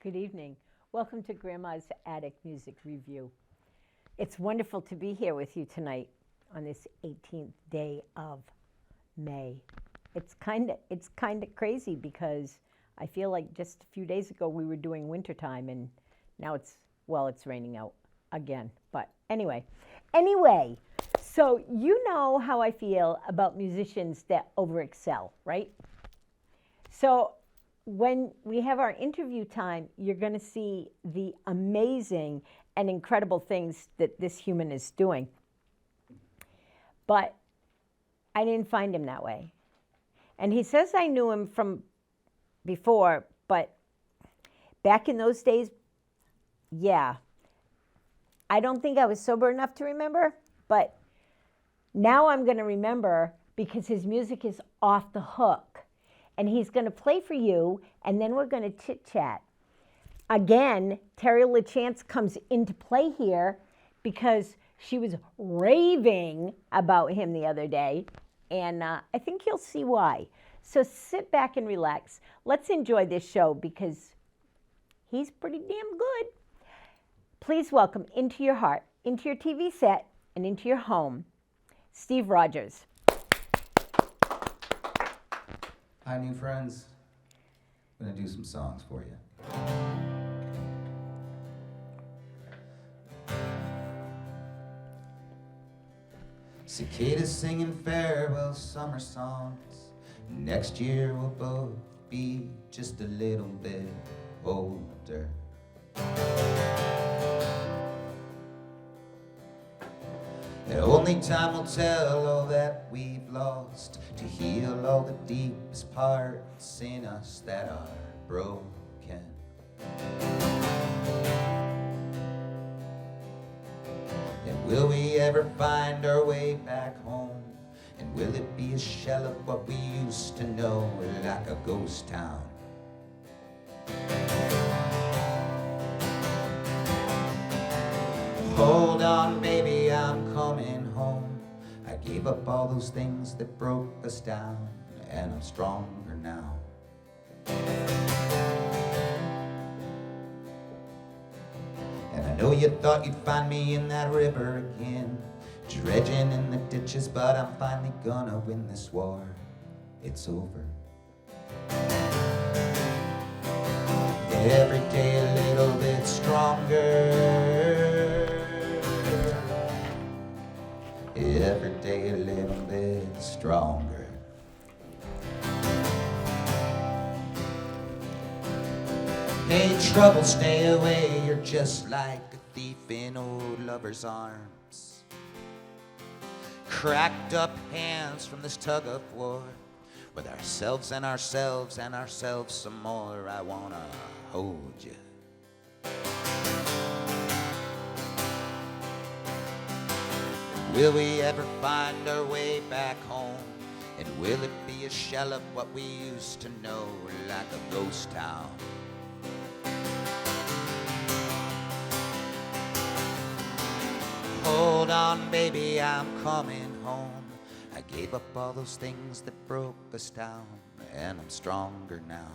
Good evening. Welcome to Grandma's Attic Music Review. It's wonderful to be here with you tonight on this 18th day of May. It's kind of crazy because I feel like just a few days ago we were doing wintertime and now it's raining out again. But anyway, so you know how I feel about musicians that overexcel, right? So when we have our interview time, you're going to see the amazing and incredible things that this human is doing. But I didn't find him that way. And he says I knew him from before, but back in those days, yeah. I don't think I was sober enough to remember, but now I'm going to remember because his music is off the hook. And he's going to play for you, and then we're going to chit-chat. Again, Terry LaChance comes into play here because she was raving about him the other day, and I think you'll see why. So sit back and relax. Let's enjoy this show because he's pretty damn good. Please welcome into your heart, into your TV set, and into your home, Steve Rodgers. Hi, new friends. I'm going to do some songs for you. Cicadas singing farewell summer songs. Next year we'll both be just a little bit older. And only time will tell all that we've lost, to heal all the deepest parts in us that are broken. And will we ever find our way back home? And will it be a shell of what we used to know, like a ghost town? Hold on, baby, I'm coming home. I gave up all those things that broke us down, and I'm stronger now. And I know you thought you'd find me in that river again, dredging in the ditches, but I'm finally gonna win this war. It's over. Every day a little bit stronger. Every day a little bit stronger. Hey, trouble, stay away. You're just like a thief in old lover's arms. Cracked up hands from this tug of war, with ourselves and ourselves and ourselves some more. I wanna hold you. Will we ever find our way back home? And will it be a shell of what we used to know, like a ghost town? Hold on, baby, I'm coming home. I gave up all those things that broke us down, and I'm stronger now.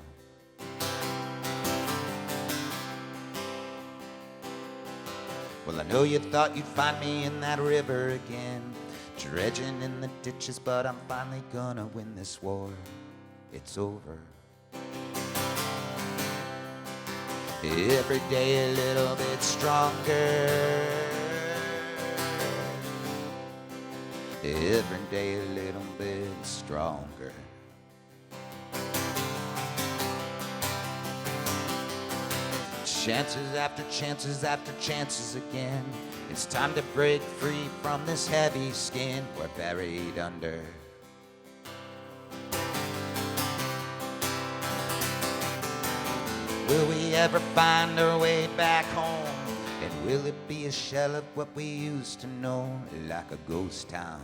Well, I know you thought you'd find me in that river again, dredging in the ditches, but I'm finally gonna win this war. It's over. every day a little bit stronger. Every day a little bit stronger. Chances after chances after chances again. It's time to break free from this heavy skin we're buried under. Will we ever find our way back home? And will it be a shell of what we used to know, like a ghost town?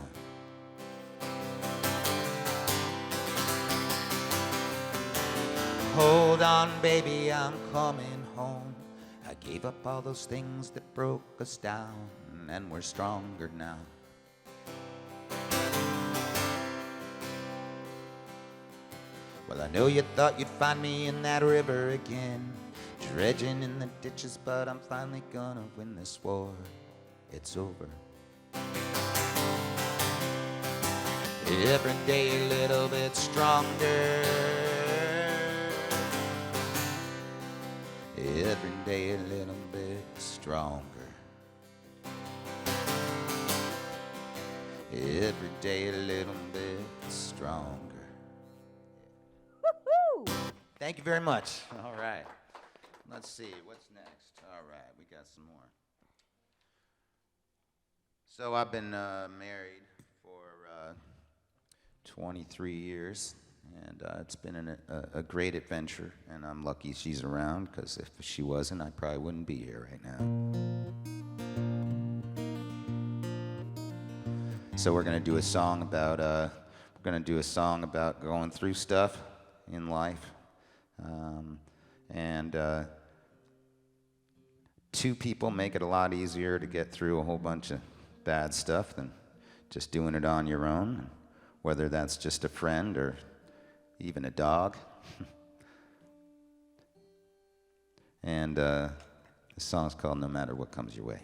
Hold on, baby, I'm coming home. I gave up all those things that broke us down, and we're stronger now. Well, I know you thought you'd find me in that river again, dredging in the ditches, but I'm finally gonna win this war. It's over. Every day a little bit stronger. Every day a little bit stronger. Every day a little bit stronger. Woo-hoo! Thank you very much. All right. Let's see, what's next? All right, we got some more. So I've been married for 23 years, and it's been a great adventure, and I'm lucky she's around, because if she wasn't, I probably wouldn't be here right now. So we're gonna do a song about going through stuff in life, and two people make it a lot easier to get through a whole bunch of bad stuff than just doing it on your own, whether that's just a friend or even a dog. And the song's called No Matter What Comes Your Way.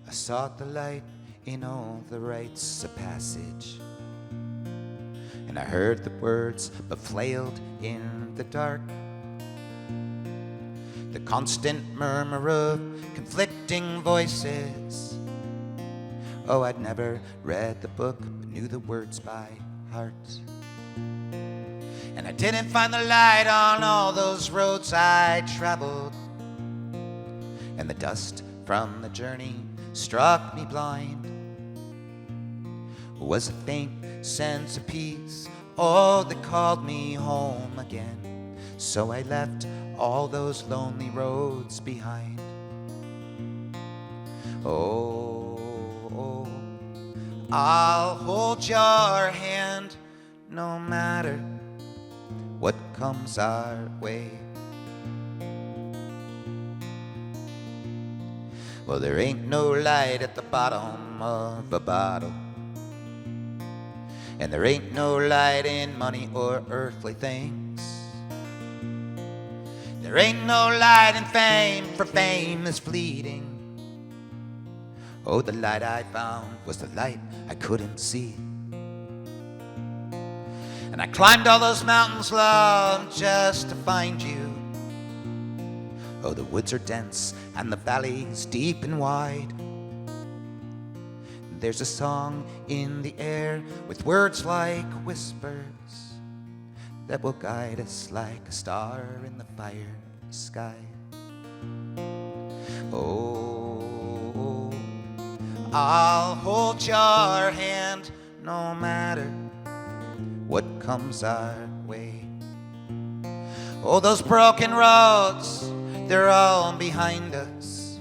I sought the light in all the rites of passage, and I heard the words but flailed in the dark. The constant murmur of conflicting voices. Oh, I'd never read the book but knew the words by heart. And I didn't find the light on all those roads I traveled, and the dust from the journey struck me blind. Was a faint sense of peace, oh, that called me home again. So I left all those lonely roads behind. Oh, I'll hold your hand no matter what comes our way. Well, there ain't no light at the bottom of a bottle, and there ain't no light in money or earthly things. There ain't no light in fame, for fame is fleeting. Oh, the light I found was the light I couldn't see. And I climbed all those mountains, love, just to find you. Oh, the woods are dense and the valleys deep and wide. There's a song in the air with words like whispers that will guide us like a star in the fire sky. Oh, I'll hold your hand no matter what comes our way. Oh, those broken roads, they're all behind us,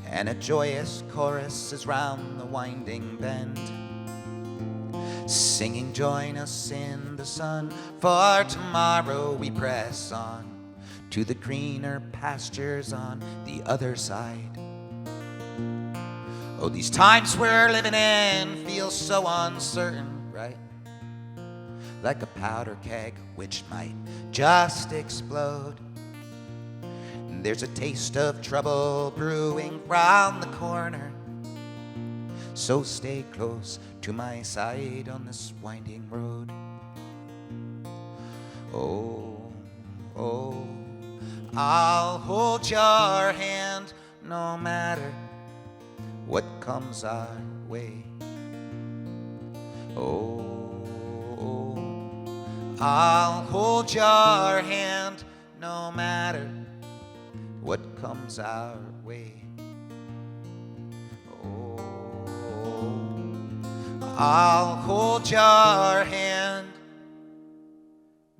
and a joyous chorus is round the winding bend, singing, join us in the sun, for tomorrow we press on to the greener pastures on the other side. Oh, these times we're living in feel so uncertain, right? Like a powder keg which might just explode. There's a taste of trouble brewing round the corner, So stay close to my side on this winding road. Oh, oh, I'll hold your hand no matter what comes our way. Oh, oh, I'll hold your hand no matter what comes our way. I'll hold your hand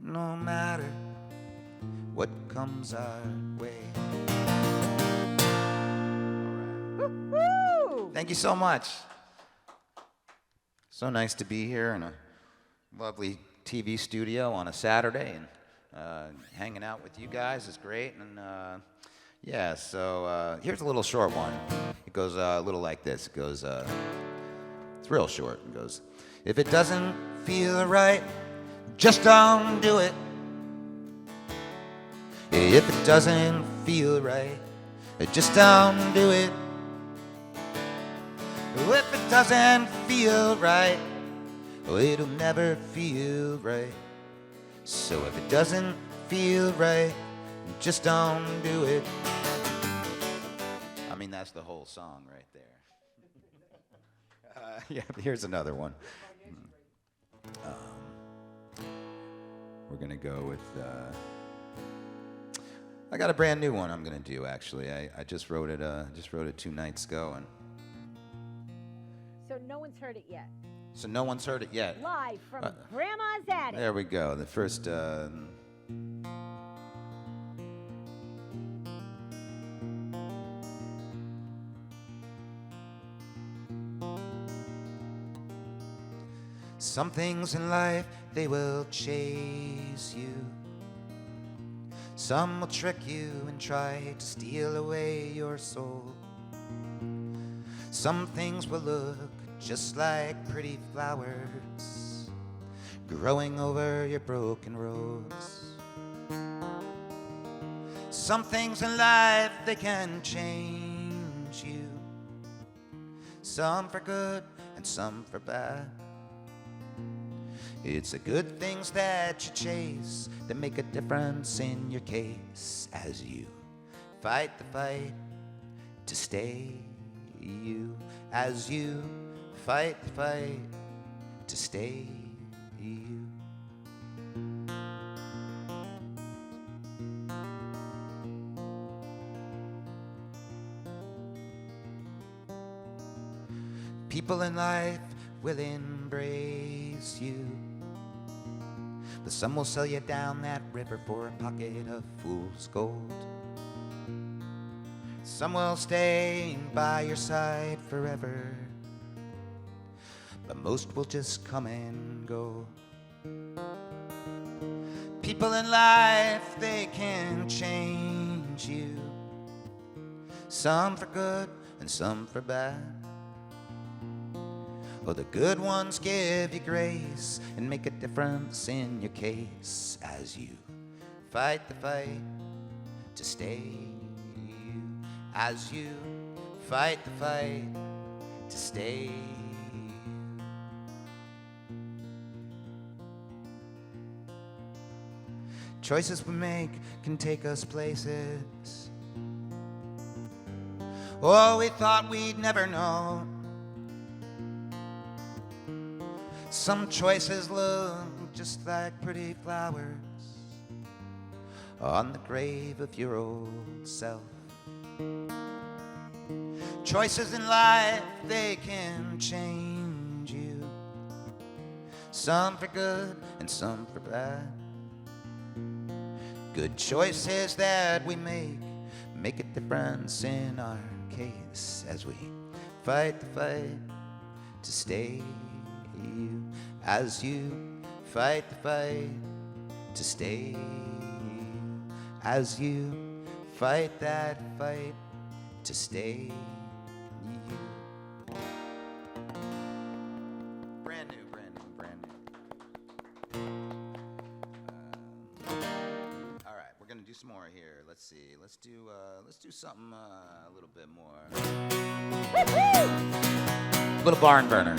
no matter what comes our way. Woo! Thank you so much. So nice to be here in a lovely TV studio on a Saturday, and hanging out with you guys is great. And yeah, so here's a little short one. It goes a little like this. It goes, it's real short. It goes, if it doesn't feel right, just don't do it. If it doesn't feel right, just don't do it. If it doesn't feel right, it'll never feel right. So if it doesn't feel right, just don't do it. I mean, that's the whole song right there. Yeah, here's another one. We're gonna go with. I got a brand new one I'm gonna do. Actually, I just wrote it. Just wrote it 2 nights ago, and So no one's heard it yet. so no one's heard it yet. Live from Grandma's attic. There we go. The first. Some things in life, they will chase you. Some will trick you and try to steal away your soul. Some things will look just like pretty flowers growing over your broken roads. Some things in life, they can change you. Some for good and some for bad. It's the good things that you chase that make a difference in your case as you fight the fight to stay you. As you fight the fight to stay you. People in life will embrace you, but some will sell you down that river for a pocket of fool's gold. Some will stay by your side forever, but most will just come and go. People in life, they can change you, some for good and some for bad. Oh, the good ones give you grace and make a difference in your case as you fight the fight to stay you. As you fight the fight to stay you. Choices we make can take us places. Oh, we thought we'd never know. Some choices look just like pretty flowers on the grave of your old self. Choices in life, they can change you, some for good and some for bad. Good choices that we make a difference in our case as we fight the fight to stay you. As you fight the fight to stay you. As you fight that fight to stay you. Brand new, brand new, brand new. All right, we're gonna do some more here. Let's see. Let's do something a little bit more. Little barn burner.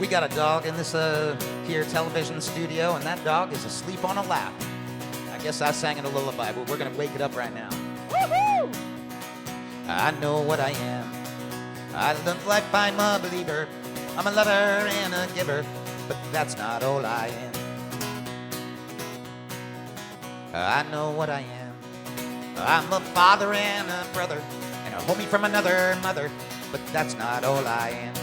We got a dog in this here television studio, and that dog is asleep on a lap. I guess I sang it a lullaby, but we're gonna wake it up right now. Woohoo! I know what I am. I look like I'm a believer. I'm a lover and a giver, but that's not all I am. I know what I am. I'm a father and a brother, and a homie from another mother, but that's not all I am.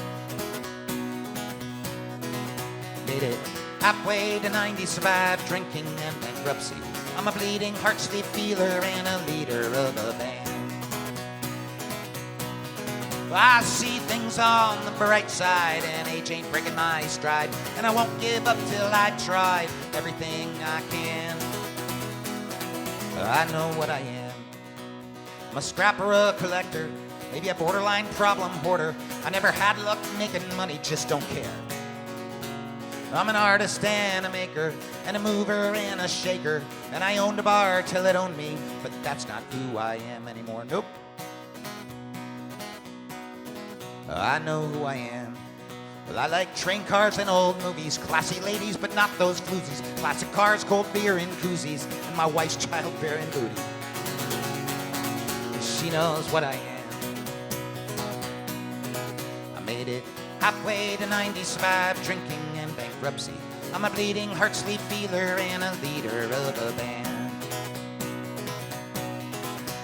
Made it halfway to 90, survived drinking and bankruptcy. I'm a bleeding heart sleep feeler and a leader of a band. I see things on the bright side, and age ain't breaking my stride, and I won't give up till I try everything I can. I know what I am. I'm a scrapper, a collector, maybe a borderline problem hoarder. I never had luck making money, just don't care. I'm an artist and a maker, and a mover and a shaker, and I owned a bar till it owned me, but that's not who I am anymore, nope. I know who I am. Well, I like train cars and old movies, classy ladies, but not those floozies, classic cars, cold beer and koozies, and my wife's childbearing booty. She knows what I am. I made it halfway to 90, survived drinking and bankruptcy. I'm a bleeding heart sleep feeler and a leader of a band.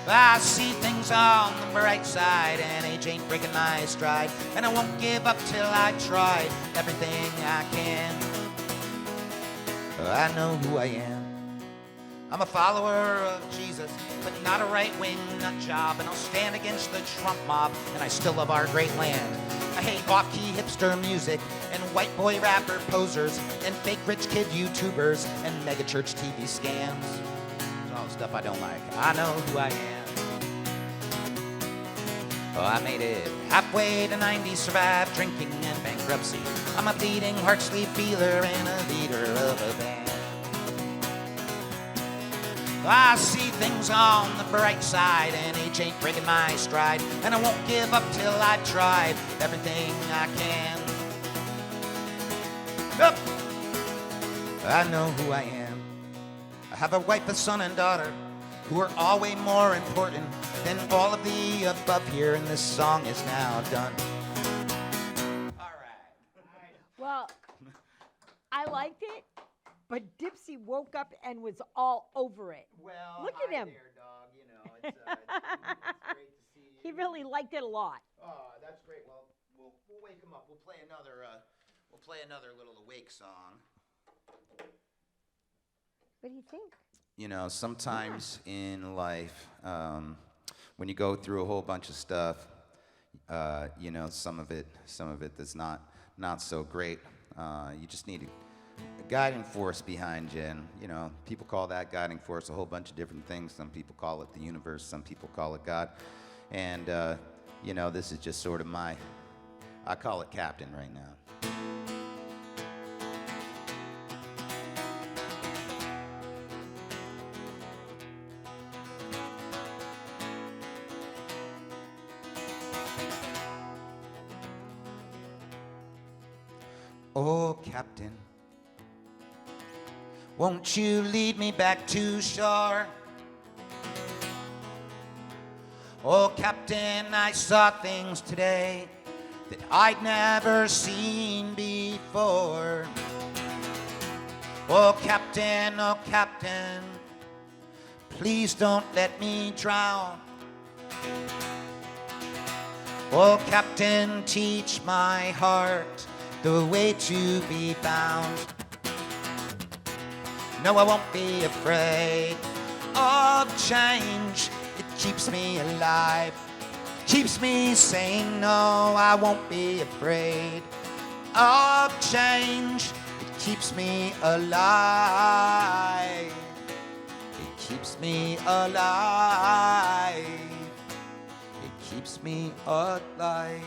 I see things on the bright side, and age ain't breaking my stride, and I won't give up till I try everything I can. I know who I am. I'm a follower of Jesus, but not a right-wing nut job, and I'll stand against the Trump mob, and I still love our great land. I hate walkie hipster music, and white boy rapper posers, and fake rich kid YouTubers, and megachurch TV scams. It's all the stuff I don't like. I know who I am. Oh, I made it halfway to 90, survived drinking and bankruptcy. I'm a bleeding heart sleep feeler and a leader of a band. I see things on the bright side, and age ain't breaking my stride, and I won't give up till I've tried everything I can. Up! I know who I am. I have a wife, a son, and daughter who are all way more important than all of the above here, and this song is now done. All right. Well, I liked it, but Dipsy woke up and was all over it. Well, look at him. There, dog. You know, it's great to see you. He really liked it a lot. Oh, that's great. Well, we'll wake him up. We'll play another little awake song. What do you think? You know, sometimes in life, when you go through a whole bunch of stuff, you know, some of it that's not so great. You just need a guiding force behind you, and you know, people call that guiding force a whole bunch of different things. Some people call it the universe, some people call it God, and you know, this is just sort of I call it Captain right now. Oh, Captain, won't you lead me back to shore? Oh, Captain, I saw things today that I'd never seen before. Oh, Captain, please don't let me drown. Oh, Captain, teach my heart the way to be bound. No, I won't be afraid of change. It keeps me alive, keeps me sane. No, I won't be afraid of change. It keeps me alive. It keeps me alive. It keeps me alive.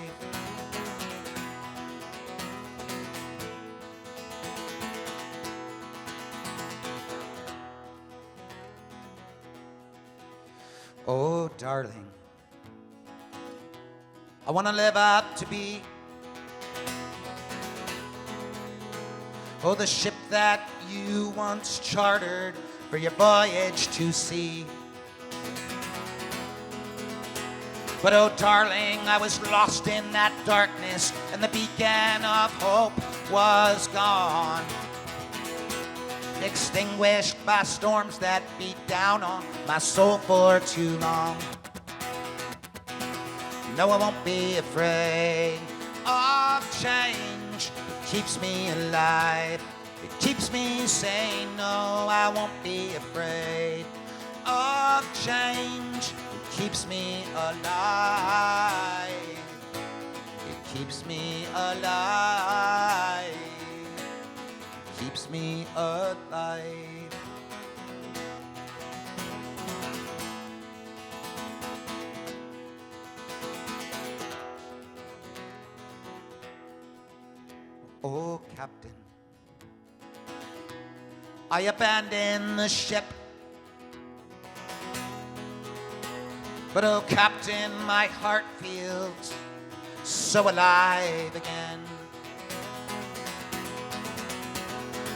Oh, darling, I want to live up to be, oh, the ship that you once chartered for your voyage to sea. But oh, darling, I was lost in that darkness, and the beacon of hope was gone, extinguished by storms that beat down on my soul for too long. No, I won't be afraid of change. It keeps me alive. It keeps me sane. No, I won't be afraid of change. It keeps me alive. It keeps me alive. It keeps me alive. Oh, Captain, I abandoned the ship. But oh, Captain, my heart feels so alive again.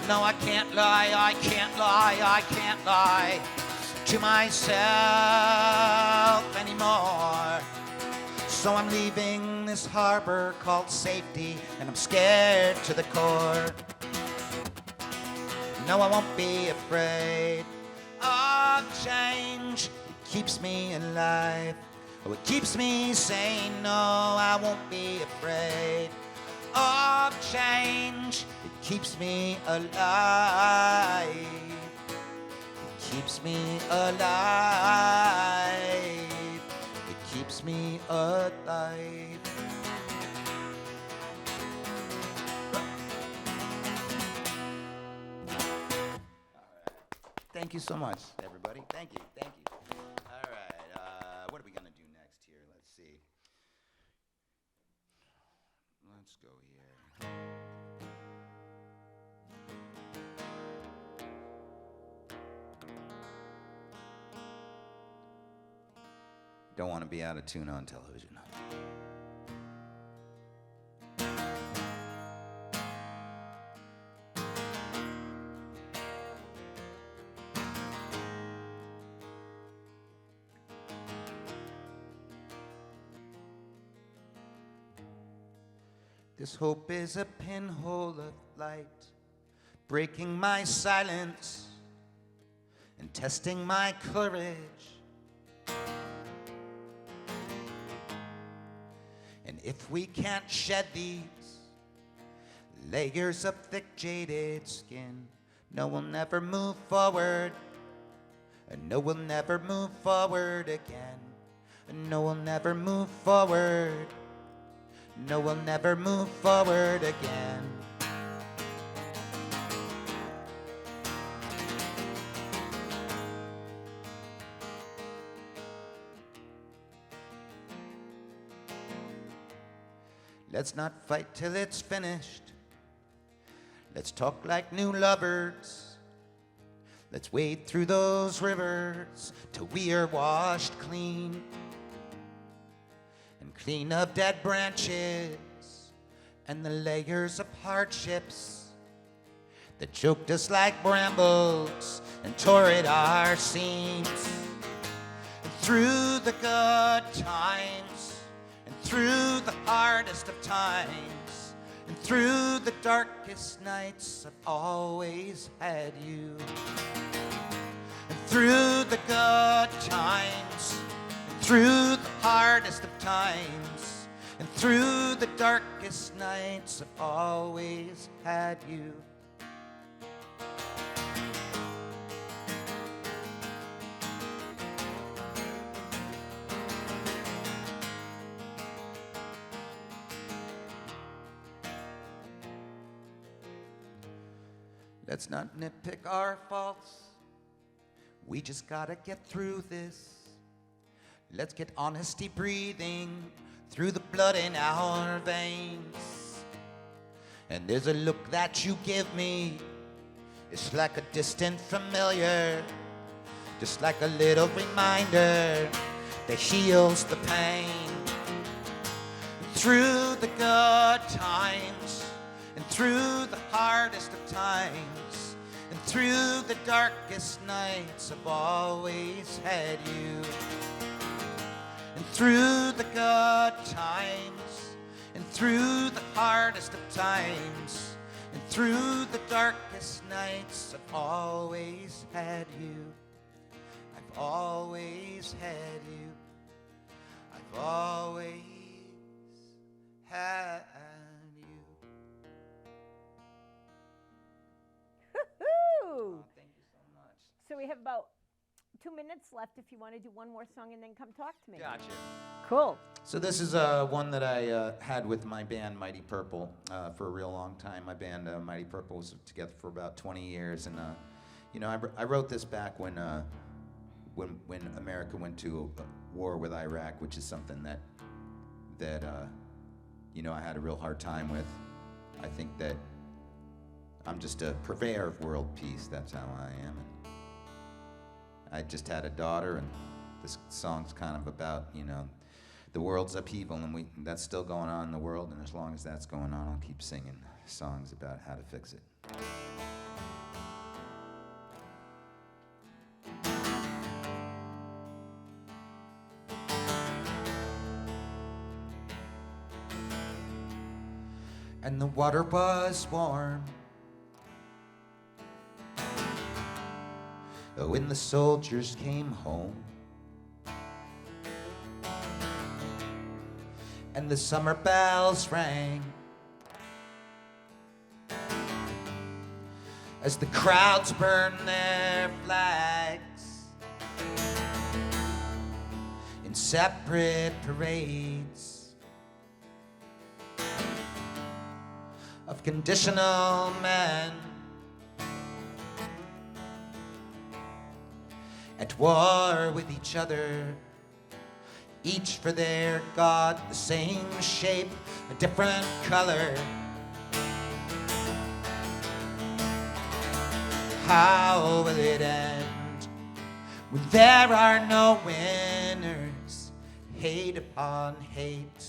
No, I can't lie, I can't lie, I can't lie to myself anymore. So I'm leaving this harbor called safety, and I'm scared to the core. No, I won't be afraid of change. It keeps me alive. Oh, it keeps me sane. No, I won't be afraid of change. It keeps me alive. It keeps me alive. It keeps me alive. Thank you so much, everybody. Thank you, thank you. All right, what are we gonna do next here? Let's see. Let's go here. Don't want to be out of tune on television. This hope is a pinhole of light, breaking my silence and testing my courage. And if we can't shed these layers of thick jaded skin, no, we'll never move forward. And no, we'll never move forward again. And no, we'll never move forward. No, we'll never move forward again. Let's not fight till it's finished. Let's talk like new lovers. Let's wade through those rivers till we are washed clean. And clean of dead branches and the layers of hardships that choked us like brambles and tore at our seams. And through the good times and through the hardest of times and through the darkest nights, I've always had you. And through the good times and through the hardest of times and through the darkest nights, I've always had you. Let's not nitpick our faults. We just gotta get through this. Let's get honesty breathing through the blood in our veins. And there's a look that you give me. It's like a distant familiar just like a little reminder that heals the pain. Through the good times, and through the hardest of times, and through the darkest nights, I've always had you. And through the good times, and through the hardest of times, and through the darkest nights, I've always had you. I've always had you. I've always had you. Woo-hoo! Oh, thank you so much. So we have about 2 minutes left if you want to do one more song and then come talk to me. Gotcha. Cool. So this is one that I had with my band Mighty Purple for a real long time. My band Mighty Purple was together for about 20 years, and you know, I wrote this back when America went to war with Iraq, which is something that you know, I had a real hard time with. I think that I'm just a purveyor of world peace. That's how I am. I just had a daughter, and this song's kind of about, you know, the world's upheaval, and that's still going on in the world, and as long as that's going on, I'll keep singing songs about how to fix it. And the water was warm when the soldiers came home, and the summer bells rang as the crowds burned their flags in separate parades of conditional men at war with each other, each for their God, the same shape, a different color. How will it end when there are no winners? Hate upon hate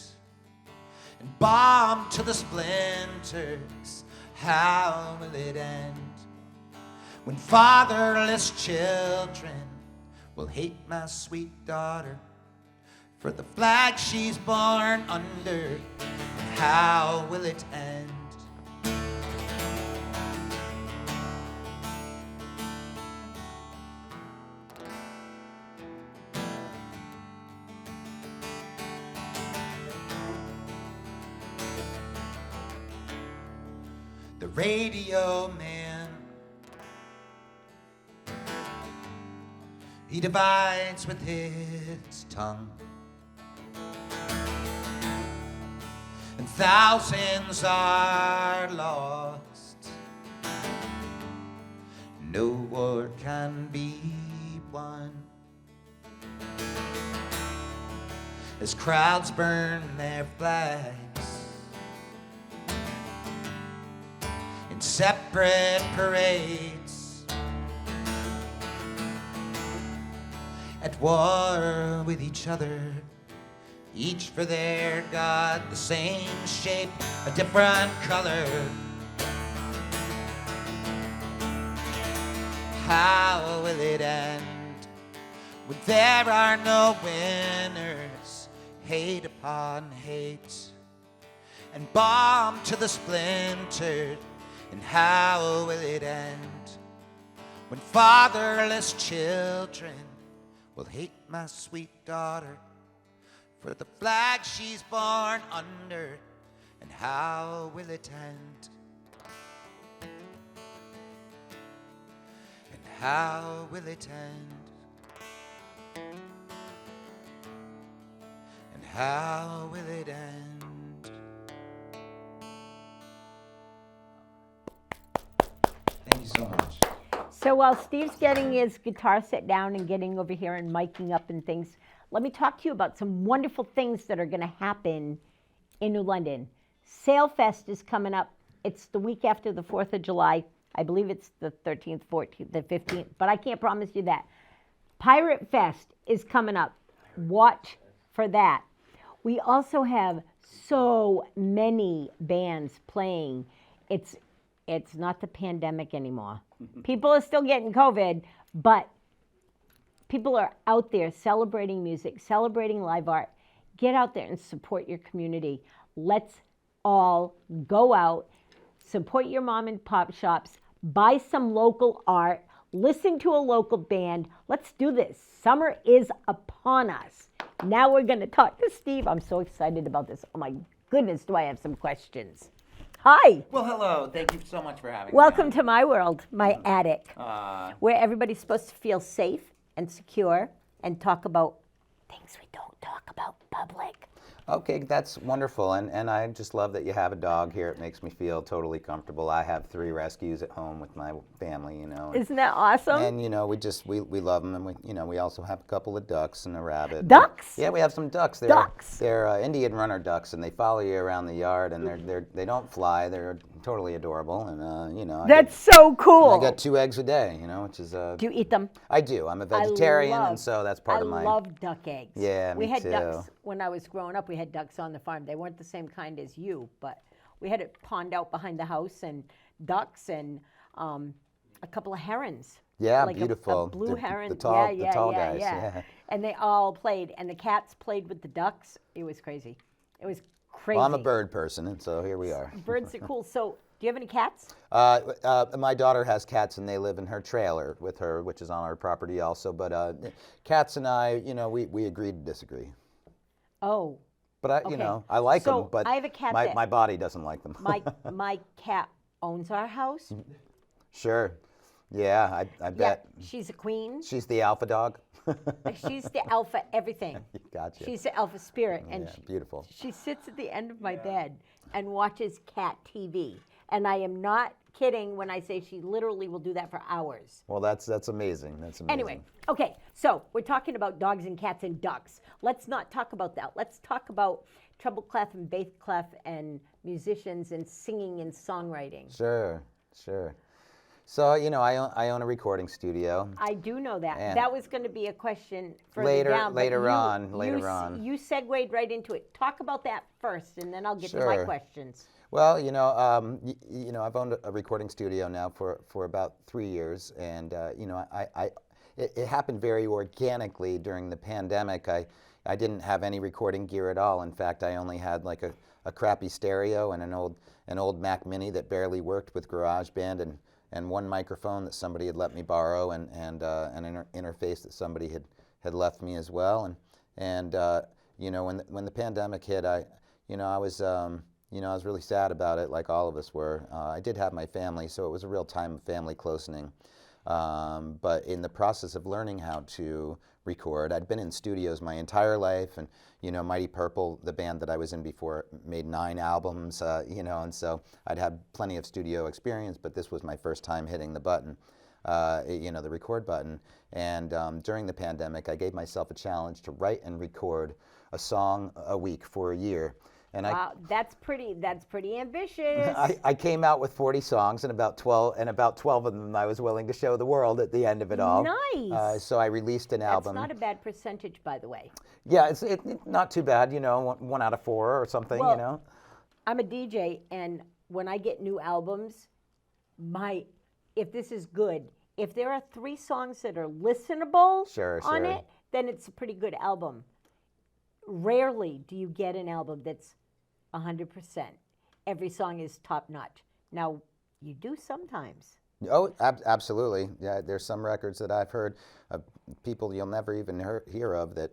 and bomb to the splinters. How will it end when fatherless children will hate my sweet daughter for the flag she's born under? How will it end? The radio man, he divides with his tongue, and thousands are lost. No war can be won as crowds burn their flags in separate parades at war with each other, each for their God, the same shape, a different color. How will it end when there are no winners? Hate upon hate and bomb to the splintered. And how will it end when fatherless children will hate my sweet daughter for the flag she's born under? And how will it end? And how will it end? And how will it end? Thank you so much. So while Steve's getting his guitar set down and getting over here and miking up and things, let me talk to you about some wonderful things that are going to happen in New London. Sailfest is coming up. It's the week after the 4th of July. I believe it's the 13th, 14th, the 15th, but I can't promise you that. Pirate Fest is coming up. Watch for that. We also have so many bands playing. It's not the pandemic anymore. People are still getting COVID, but people are out there celebrating music, celebrating live art. Get out there and support your community. Let's all go out, support your mom and pop shops, buy some local art, listen to a local band. Let's do this. Summer is upon us. Now we're going to talk to Steve. I'm so excited about this. Oh my goodness, do I have some questions. Hi. Well, hello. Thank you so much for having me. Welcome to my world, my attic, where everybody's supposed to feel safe and secure and talk about things we don't talk about public. Okay, that's wonderful, and I just love that you have a dog here. It makes me feel totally comfortable. I have 3 rescues at home with my family, you know. Isn't that awesome? And you know, we love them, and we also have a couple of ducks and a rabbit. Ducks? Yeah, we have some ducks. They're Indian runner ducks, and they follow you around the yard, and they don't fly. They're totally adorable, and you know. That's so cool. I got 2 eggs a day, you know, which is. Do you eat them? I do. I'm a vegetarian, and so that's part of my. I love duck eggs. Yeah, me We had too. ducks when I was growing up. We had ducks on the farm. They weren't the same kind as you, but we had a pond out behind the house and ducks and a couple of herons. Yeah, like beautiful. A blue heron. The tall yeah. guys. Yeah. And they all played, and the cats played with the ducks. It was crazy. It was crazy. Well, I'm a bird person, and so here we are. Birds are cool. So, do you have any cats? My daughter has cats, and they live in her trailer with her, which is on our property also. But cats and I, you know, we agree to disagree. Oh. But Okay. you know, I like So, them. But I have a cat my, that- my body doesn't like them. My cat owns our house. Sure. Yeah, I Yeah, bet. she's a queen. She's the alpha dog. She's the alpha everything. Gotcha. She's the alpha spirit, and Yeah, beautiful. she sits at the end of my bed and watches cat TV. And I am not kidding when I say she literally will do that for hours. Well, that's amazing. That's amazing. Anyway, okay, so we're talking about dogs and cats and ducks. Let's not talk about that. Let's talk about treble clef and bass clef and musicians and singing and songwriting. Sure. So you know, I own a recording studio. I do know that. And that was going to be a question further Later- down. but later on. You segued right into it. Talk about that first, and then I'll get to my Sure. questions. Well, you know, I've owned a recording studio now for about 3 years, and you know, it happened very organically during the pandemic. I didn't have any recording gear at all. In fact, I only had like a crappy stereo and an old Mac Mini that barely worked with GarageBand, and one microphone that somebody had let me borrow, and an interface that somebody had left me as well. And you know, when the pandemic hit, I was really sad about it, like all of us were. I did have my family, so it was a real time of family closening. But in the process of learning how to record, I'd been in studios my entire life, and you know, Mighty Purple, the band that I was in before, made 9 albums, you know, and so I'd had plenty of studio experience, but this was my first time hitting the button, you know, the record button. And during the pandemic, I gave myself a challenge to write and record a song a week for a year. And Wow, that's pretty ambitious. I came out with 40 songs, and about 12 of them I was willing to show the world at the end of it all. Nice. So I released an album. That's not a bad percentage, by the way. Yeah, it's not too bad, you know, 1 out of 4 or something, Well, you know. I'm a DJ, and when I get new albums, if this is good, if there are 3 songs that are listenable Sure. on it, then it's a pretty good album. Rarely do you get an album that's 100%. Every song is top notch. Now, you do sometimes. Oh, absolutely. Yeah, there's some records that I've heard of people you'll never even hear of that,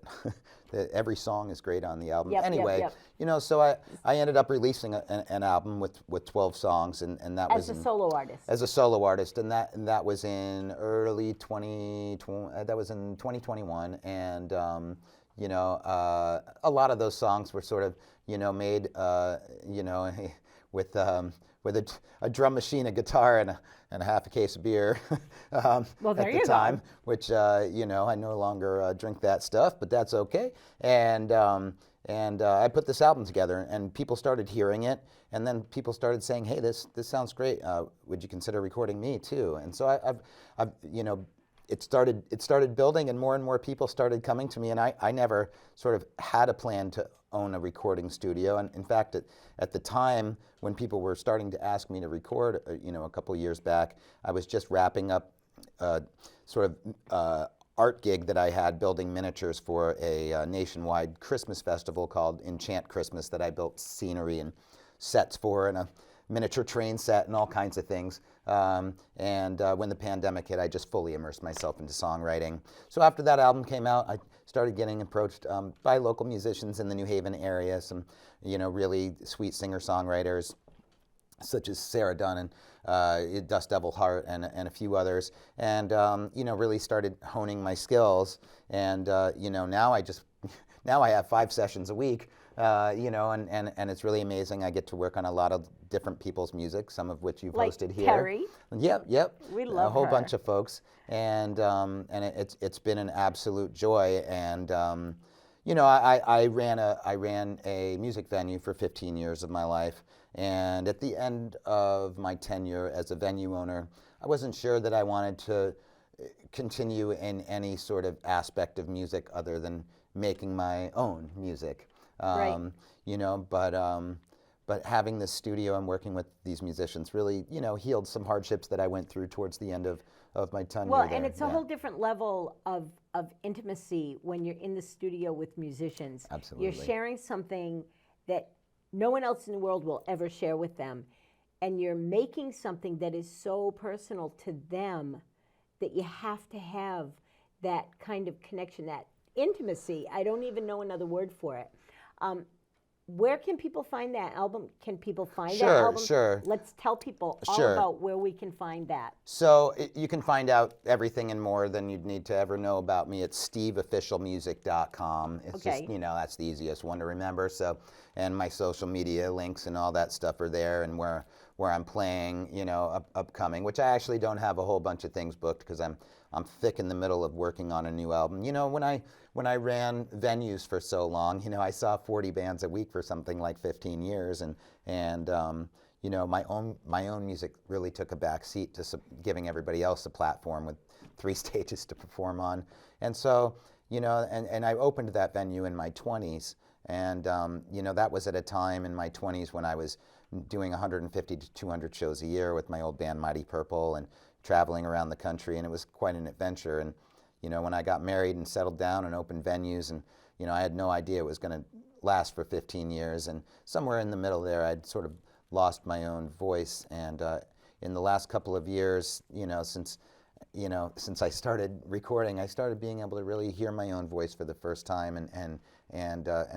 that every song is great on the album. Anyway, you know, so I ended up releasing an album with 12 songs, and that was as a solo artist. As a solo artist, and that was in early 2021, and you know, a lot of those songs were sort of, you know, made, you know, with a drum machine, a guitar, and a half a case of beer Well, there at you the go. time, which you know, I no longer drink that stuff, but that's okay. And I put this album together, and people started hearing it, and then people started saying, "Hey, this sounds great. Would you consider recording me too?" And so I've you know, it started building, and more people started coming to me, and I never sort of had a plan to own a recording studio. And in fact, at the time when people were starting to ask me to record, a couple of years back, I was just wrapping up sort of art gig that I had building miniatures for a nationwide Christmas festival called Enchant Christmas that I built scenery and sets for, and a miniature train set and all kinds of things. When the pandemic hit, I just fully immersed myself into songwriting. So after that album came out, I started getting approached by local musicians in the New Haven area, some really sweet singer-songwriters such as Sarah Dunn and Dust Devil Heart and a few others, and really started honing my skills. And now I have 5 sessions a week. And it's really amazing. I get to work on a lot of different people's music, some of which you've Like hosted here. Terry. Yep. We love a whole her. bunch of folks, and it's been an absolute joy. And I ran a music venue for 15 years of my life, and at the end of my tenure as a venue owner, I wasn't sure that I wanted to continue in any sort of aspect of music other than making my own music. Right. But having this studio and working with these musicians really, healed some hardships that I went through towards the end of my tenure Well, there. and it's a whole different level of intimacy when you're in the studio with musicians. Absolutely. You're sharing something that no one else in the world will ever share with them. And you're making something that is so personal to them that you have to have that kind of connection, that intimacy. I don't even know another word for it. Where can people find that album? Can people find that album? Sure. Let's tell people all Sure. about where we can find that. So you can find out everything and more than you'd need to ever know about me at steveofficialmusic.com. It's Okay. just, that's the easiest one to remember. So, and my social media links and all that stuff are there, and where I'm playing, upcoming, which I actually don't have a whole bunch of things booked because I'm thick in the middle of working on a new album. When I ran venues for so long, I saw 40 bands a week for something like 15 years, and my own music really took a back seat to giving everybody else a platform with 3 stages to perform on. And so, and I opened that venue in my 20s, and that was at a time in my 20s when I was doing 150 to 200 shows a year with my old band Mighty Purple and traveling around the country, and it was quite an adventure. And when I got married and settled down and opened venues, and I had no idea it was going to last for 15 years, and somewhere in the middle there I'd sort of lost my own voice. And in the last couple of years, since I started recording, I started being able to really hear my own voice for the first time, and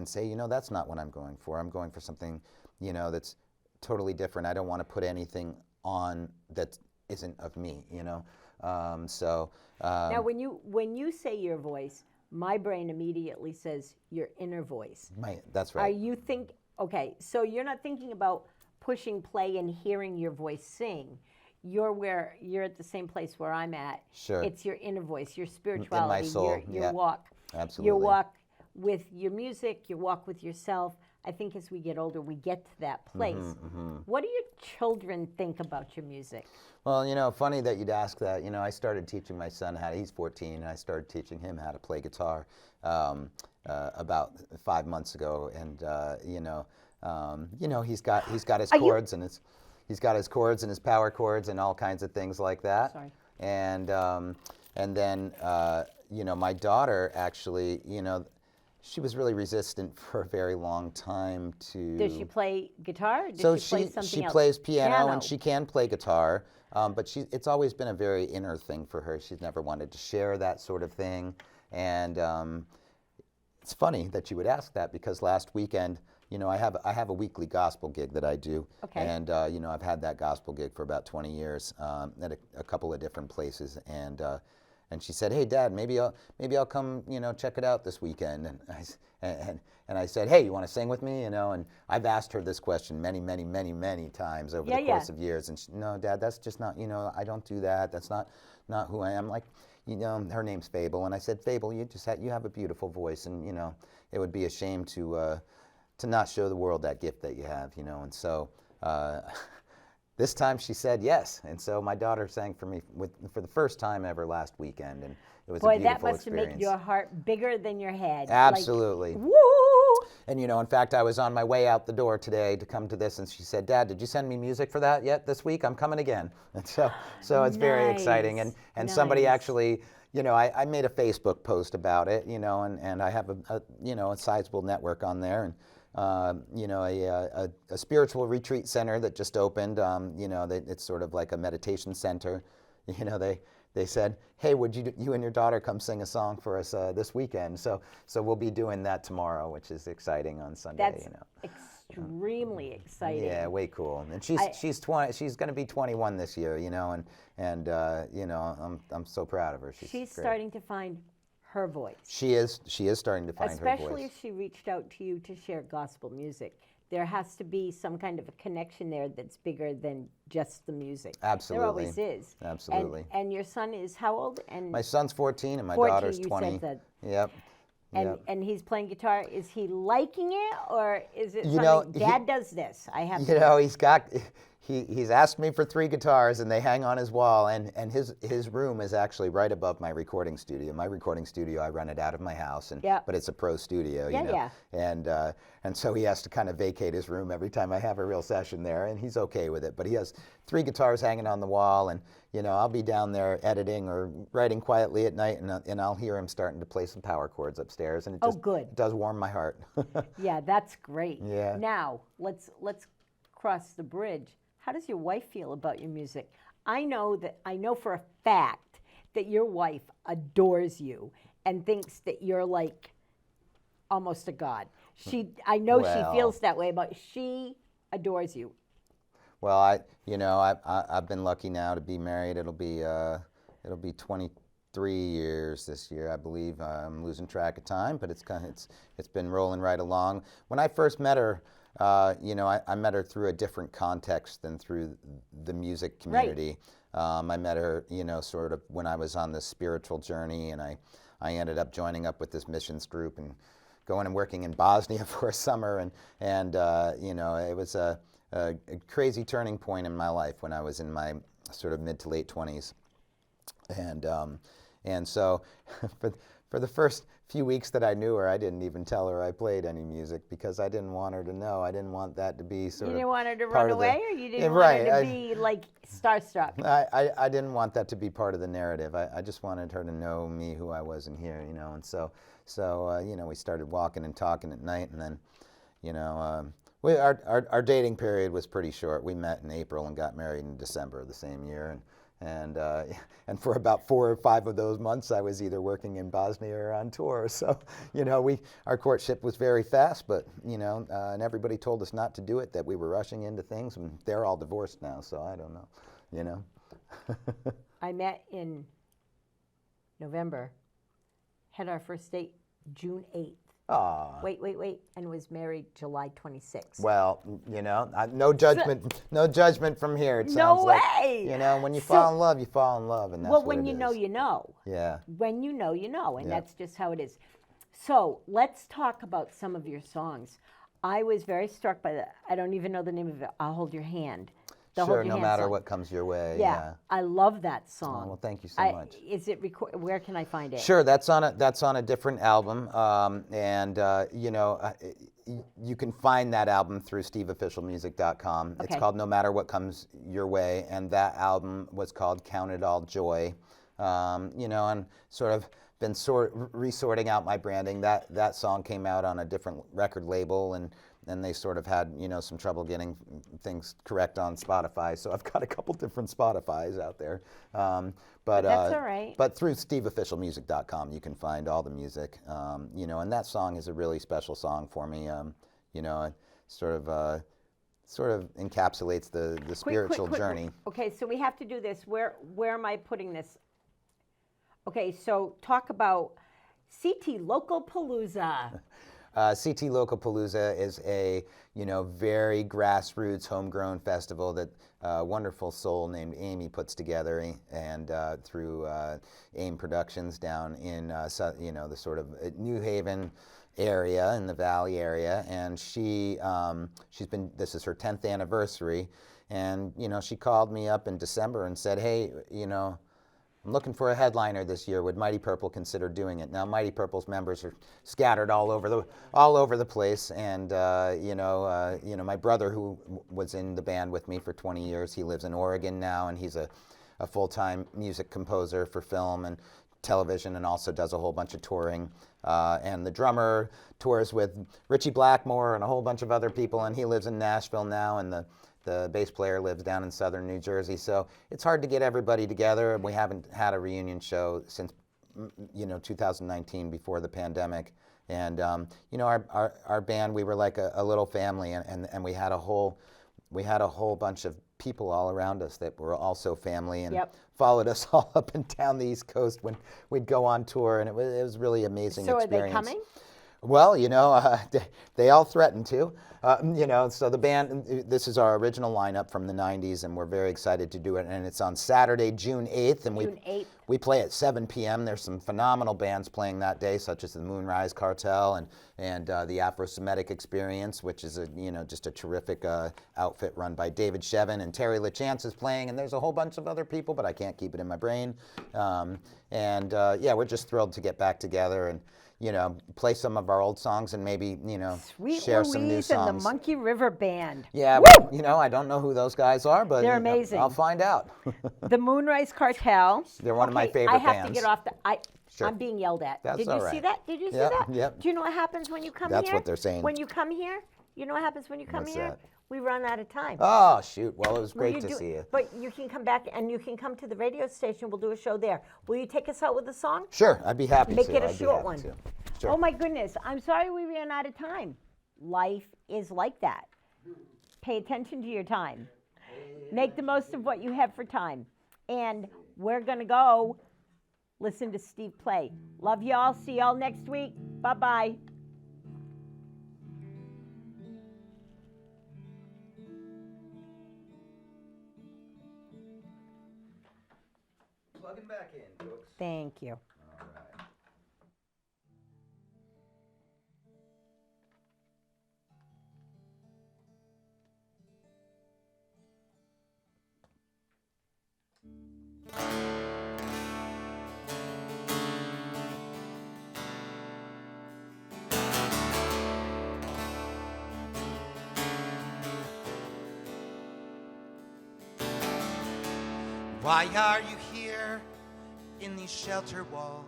say, that's not what I'm going for. I'm going for something, that's totally different. I don't want to put anything on that isn't of me, Now, when you say your voice, my brain immediately says your inner voice. That's right. Are you okay, so you're not thinking about pushing play and hearing your voice sing. You're at the same place where I'm at. Sure. It's your inner voice, your spirituality, in my soul. your walk. Absolutely. Your walk with your music, your walk with yourself. I think as we get older, we get to that place. What do your children think about your music? Well, funny that you'd ask that. I started teaching my son he's 14, and I started teaching him how to play guitar about 5 months ago. And he's got his chords and he's got his chords and his power chords and all kinds of things like that. Sorry. And then my daughter actually, she was really resistant for a very long time to. Does she play guitar? Or does So she play something she else? plays piano and she can play guitar, but it's always been a very inner thing for her. She's never wanted to share that sort of thing, and it's funny that you would ask that because last weekend, I have a weekly gospel gig that I do, Okay. and I've had that gospel gig for about 20 years at a couple of different places, and she said, "Hey, Dad, maybe I'll come, check it out this weekend." And I said, "Hey, you want to sing with me?" And I've asked her this question many, many, many, many times over the course of years. And she, "No, Dad, that's just not, I don't do that. That's not who I am." Like, her name's Fable, and I said, "Fable, you have a beautiful voice, and it would be a shame to not show the world that gift that you have, And so this time she said yes, and so my daughter sang for me for the first time ever last weekend, and it was a Boy, beautiful that must have experience. made your heart bigger than your head. Absolutely. Like, woo! And in fact, I was on my way out the door today to come to this, and she said, "Dad, did you send me music for that yet this week? I'm coming again." And so it's very exciting. And somebody Nice. actually, I made a Facebook post about it, and I have a sizable network on there, and a spiritual retreat center that just opened. It's sort of like a meditation center. They said, "Hey, would you and your daughter come sing a song for us this weekend?" So we'll be doing that tomorrow, which is exciting on Sunday. That's extremely exciting. Yeah, way cool. And she's 20. She's going to be 21 this year. And I'm so proud of her. She's great. Starting to find her voice. She is starting to find her voice. Especially if she reached out to you to share gospel music. There has to be some kind of a connection there that's bigger than just the music. Absolutely. There always is. Absolutely. And your son is how old? And My son's 14 and my 14, daughter's you 20. said that. Yep. And he's playing guitar. Is he liking it, or is it You something, know, Dad does this? I have to. He's asked me for 3 guitars, and they hang on his wall, and his room is actually right above my recording studio. My recording studio, I run it out of my house, but it's a pro studio, Yeah. And so he has to kind of vacate his room every time I have a real session there, and he's okay with it. But he has 3 guitars hanging on the wall, and I'll be down there editing or writing quietly at night, and I'll hear him starting to play some power chords upstairs, and it does warm my heart. Yeah, that's great. Yeah. Now let's cross the bridge. How does your wife feel about your music? I know for a fact that your wife adores you and thinks that you're like almost a god. I know she feels that way, but she adores you. Well, I've been lucky now to be married. It'll be 23 years this year, I believe. I'm losing track of time, but it's been rolling right along. When I first met her, I met her through a different context than through the music community. Right. I met her, sort of when I was on this spiritual journey, and I ended up joining up with this missions group and going and working in Bosnia for a summer, and it was a crazy turning point in my life when I was in my sort of mid to late 20s, and so for the first few weeks that I knew her, I didn't even tell her I played any music because I didn't want her to know. I didn't want that to be sort of. You didn't want her to part run of away, or you didn't want her to be like starstruck? I didn't want that to be part of the narrative. I just wanted her to know me, who I was in here, and so we started walking and talking at night, and then, our dating period was pretty short. We met in April and got married in December of the same year, and for about 4 or 5 of those months, I was either working in Bosnia or on tour. So, our courtship was very fast, but, and everybody told us not to do it, that we were rushing into things, and they're all divorced now, so I don't know, I met in November, had our first date June 8th. Aw. Wait, and was married July 26th. Well, no judgment, no judgment from here. It sounds No like, way! When you fall in love, you fall in love, and that's what when it you is. know, you know. Yeah. When you know, you know, and Yeah. that's just how it is. So let's talk about some of your songs. I was very struck by I don't even know the name of it. I'll Hold Your Hand. The Sure, Hold Your no Hand matter song. what comes your way. Yeah, I love that song. Oh, well, thank you so much. Is it where can I find it? Sure, that's on a different album, you can find that album through steveofficialmusic.com. It's Okay. called No Matter What Comes Your Way, and that album was called Count It All Joy. And sort of been resorting out my branding. That song came out on a different record label, and they sort of had some trouble getting things correct on Spotify. So I've got a couple different Spotifys out there. But that's all right. But through steveofficialmusic.com, you can find all the music. And that song is a really special song for me. It sort of encapsulates the spiritual journey. Okay, so we have to do this. Where am I putting this? Okay, so talk about CT Local Palooza. CT Localpalooza is a very grassroots homegrown festival that a wonderful soul named Amy puts together, and through AIM Productions down in the sort of New Haven area, in the Valley area, and this is her 10th anniversary, And she called me up in December and said, hey, I'm looking for a headliner this year. Would Mighty Purple consider doing it? Now, Mighty Purple's members are scattered all over the place, and my brother, who was in the band with me for 20 years, he lives in Oregon now, and he's a full-time music composer for film and television, and also does a whole bunch of touring. And the drummer tours with Richie Blackmore and a whole bunch of other people, and he lives in Nashville now, and the bass player lives down in southern New Jersey. So it's hard to get everybody together. We haven't had a reunion show since 2019, before the pandemic. And our band, we were like a little family, and we had a whole bunch of people all around us that were also family, and followed us all up and down the East Coast when we'd go on tour, and it was really amazing experience. So are they coming? Well, they all threatened to. So the band, this is our original lineup from the 90s, and we're very excited to do it. And it's on Saturday, June 8th, and we play at 7 p.m. There's some phenomenal bands playing that day, such as the Moonrise Cartel and the Afro-Semitic Experience, which is just a terrific outfit run by David Shevin, and Terry LaChance is playing, and there's a whole bunch of other people, but I can't keep it in my brain. We're just thrilled to get back together and play some of our old songs, and maybe, Sweet share Louise some new songs. And the Monkey River Band. Yeah, I don't know who those guys are, but they're amazing. I'll find out. The Moonrise Cartel. They're one of my favorite bands. I have to get off Sure. I'm being yelled at. That's Did all you right. see that? Did you see Yep, that? yep. Do you know what happens when you come here? That's what they're saying. When you come here, you know what happens when you come What's here? that? We run out of time. Oh, shoot. Well, it was great to see you. But you can come back, and you can come to the radio station. We'll do a show there. Will you take us out with a song? Sure, I'd be happy to. Make it a I'd be short happy one. to. Sure. Oh my goodness, I'm sorry we ran out of time. Life is like that. Pay attention to your time. Make the most of what you have for time. And we're going to go listen to Steve play. Love y'all. See y'all next week. Bye-bye. Plugging back in, folks. Thank you. All right. Why are you here in these shelter walls?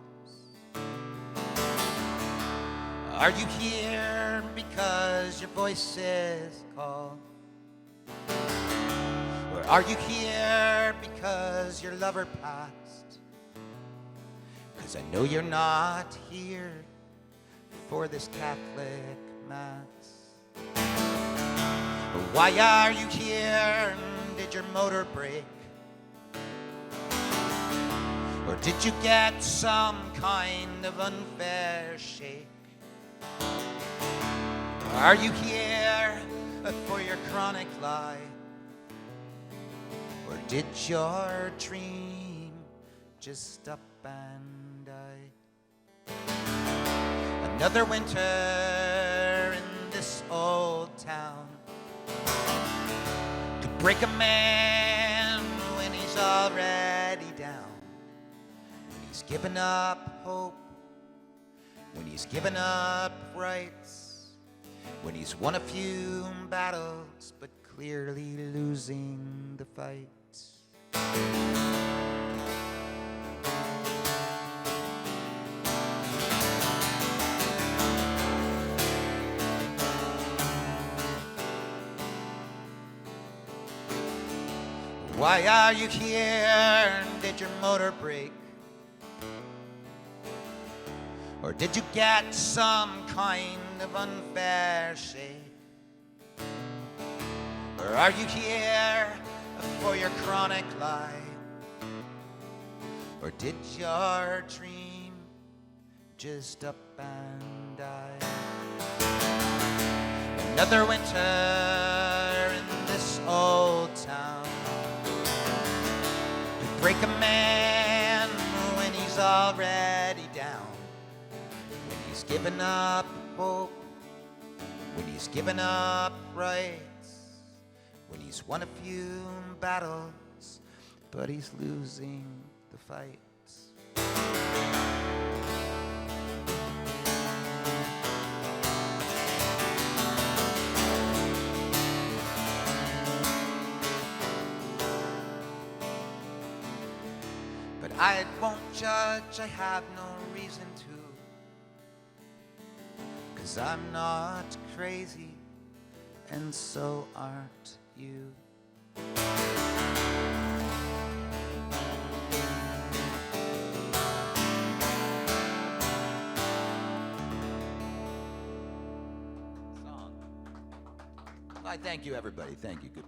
Are you here because your voices call? Or are you here because your lover passed? 'Cause I know you're not here for this Catholic Mass. But why are you here? Did your motor break? Or did you get some kind of unfair shake? Are you here for your chronic lie? Or did your dream just up and die? Another winter in this old town could break a man when he's already down. He's given up hope, when he's given up rights, when he's won a few battles but clearly losing the fight. Why are you here? Did your motor break? Or did you get some kind of unfair shake? Or are you here for your chronic lie? Or did your dream just up and die? Another winter in this old town could break a man when he's already down. He's given up hope, when he's given up rights, when he's won a few battles, but he's losing the fights. But I won't judge, I have no reason to, 'cause I'm not crazy, and so aren't you. Song. I thank you, everybody. Thank you. Good.